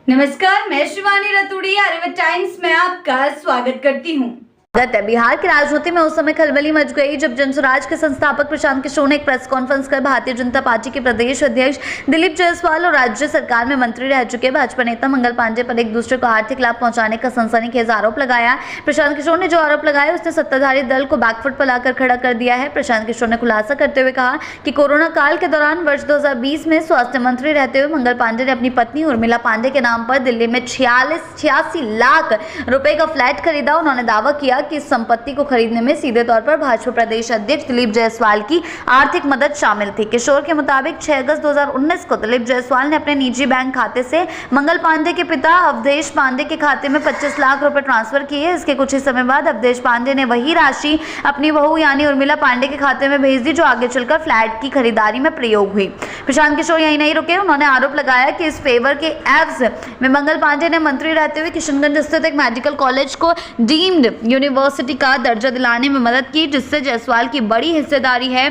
नमस्कार, मैं शिवानी रतूड़ी आर्यव्रत टाइम्स में आपका स्वागत करती हूँ। बिहार की राजनीति में उस समय खलबली मच गई जब जनसुराज के संस्थापक प्रशांत किशोर ने एक प्रेस कॉन्फ्रेंस कर भारतीय जनता पार्टी के प्रदेश अध्यक्ष दिलीप जायसवाल और राज्य सरकार में मंत्री रह चुके भाजपा नेता मंगल पांडे पर एक दूसरे को आर्थिक लाभ पहुंचाने का सनसनीखेज आरोप लगाया। प्रशांत किशोर ने जो आरोप लगाया उसने सत्ताधारी दल को बैकफुट पर लाकर खड़ा कर दिया है। प्रशांत किशोर ने खुलासा करते हुए कहा कि कोरोना काल के दौरान वर्ष 2020 में स्वास्थ्य मंत्री रहते हुए मंगल पांडे ने अपनी पत्नी उर्मिला पांडे के नाम पर दिल्ली में 86 लाख रुपए का फ्लैट खरीदा। उन्होंने दावा किया कि इस संपत्ति को खरीदने में सीधे तौर पर भाजपा प्रदेश अध्यक्ष दिलीप जायसवाल की आर्थिक मदद शामिल थी। किशोर के मुताबिक 6 अगस्त 2019 को दिलीप जायसवाल ने अपने निजी बैंक खाते से मंगल पांडे के पिता अवधेश पांडे के खाते में 25 लाख रुपए ट्रांसफर किए। इसके कुछ ही समय बाद अवधेश पांडे ने वही राशि अपनी बहू यानी उर्मिला पांडे के खाते में भेज दी, जो आगे चलकर फ्लैट की खरीदारी में प्रयोग हुई। प्रशांत किशोर यही नहीं रुके, उन्होंने आरोप लगाया कि इस फेवर के एवज में मंगल पांडे ने मंत्री रहते हुए किशनगंज स्थित एक मेडिकल कॉलेज को डीम्ड यूनिवर्सिटी का दर्जा दिलाने में मदद की, जिससे जायसवाल की बड़ी हिस्सेदारी है।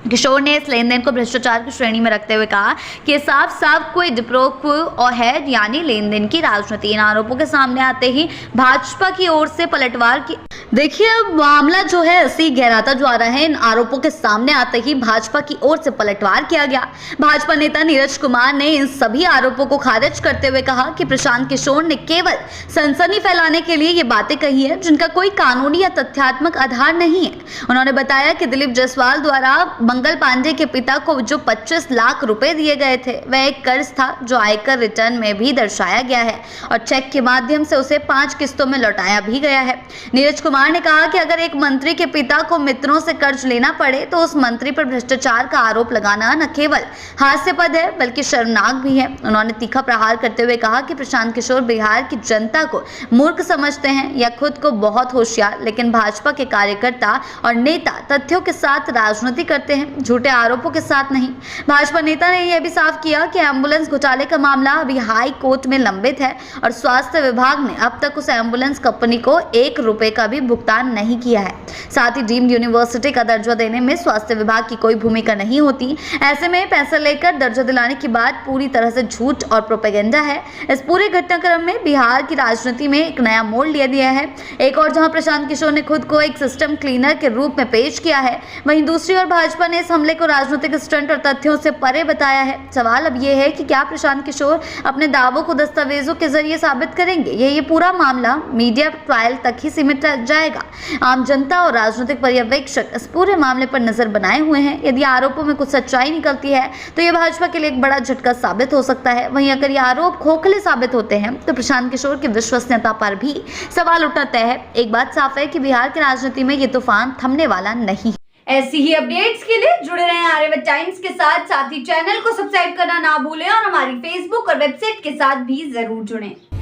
किशोर ने इस लेन देन को भ्रष्टाचार की श्रेणी में रखते हुए कहा कि साफ क्विड प्रो क्वो है, यानी लेन देन की राजनीति। इन आरोपों के सामने आते ही भाजपा की ओर से पलटवार की देखिए, अब मामला जो है ऐसी गहराता जा रहा है। इन आरोपों के सामने आते ही भाजपा की ओर से पलटवार किया गया। भाजपा नेता नीरज कुमार ने इन सभी आरोपों को खारिज करते हुए कहा कि प्रशांत किशोर ने केवल सनसनी फैलाने के लिए ये बातें कही है जिनका कोई कानूनी या तथ्यात्मक आधार नहीं है। उन्होंने बताया कि दिलीप जायसवाल द्वारा मंगल पांडे के पिता को जो 25 लाख रुपए दिए गए थे वह एक कर्ज था जो आयकर रिटर्न में भी दर्शाया गया है और चेक के माध्यम से उसे 5 किस्तों में लौटाया भी गया है। नीरज कुमार ने कहा कि अगर एक मंत्री के पिता को मित्रों से कर्ज लेना पड़े तो उस मंत्री पर भ्रष्टाचार का आरोप लगाना न केवल हास्यास्पद है बल्कि शर्मनाक भी है। उन्होंने तीखा प्रहार करते हुए कहा कि प्रशांत किशोर बिहार की जनता को मूर्ख समझते हैं या खुद को बहुत होशियार, लेकिन भाजपा के कार्यकर्ता और नेता तथ्यों के साथ राजनीति करते हैं, झूठे आरोपों के साथ नहीं। भाजपा नेता ने यह भी साफ किया कि एम्बुलेंस घोटाले का मामला अभी हाई कोर्ट में लंबित है और स्वास्थ्य विभाग ने अब तक उस एम्बुलेंस कंपनी को 1 रुपए का भी भुगतान नहीं किया है। साथ ही डीम्ड यूनिवर्सिटी का दर्जा देने में स्वास्थ्य विभाग की कोई भूमिका नहीं होती। ऐसे में पैसा लेकर दर्जा दिलाने की बात पूरी तरह से झूठ और प्रोपेगेंडा है। इस पूरे घटनाक्रम में बिहार की राजनीति में एक नया मोड़ लिया दिया है। एक और जहां प्रशांत किशोर ने खुद को एक सिस्टम क्लीनर के रूप में पेश किया है, वहीं दूसरी ओर भाजपा ने इस हमले को राजनीतिक स्टंट और तथ्यों से परे बताया है। सवाल अब यह है कि क्या प्रशांत किशोर अपने दावों को दस्तावेजों के जरिए साबित करेंगे या ये पूरा मामला मीडिया ट्रायल तक ही सीमित रह जाएगा। आम जनता और राजनीतिक पर्यवेक्षक इस पूरे मामले पर नजर बनाए हुए हैं। यदि आरोपों में कुछ सच्चाई निकलती है तो यह भाजपा के लिए एक बड़ा झटका साबित हो सकता है। वहीं अगर ये आरोप खोखले साबित होते हैं तो प्रशांत किशोर की विश्वसनीयता पर भी सवाल उठना तय है। एक बात साफ है कि बिहार की राजनीति में ये तूफान थमने वाला नहीं। ऐसी ही अपडेट्स के लिए जुड़े रहें आर्यव्रत टाइम्स के साथ ही चैनल को सब्सक्राइब करना ना भूलें और हमारी फेसबुक और वेबसाइट के साथ भी जरूर जुड़ें।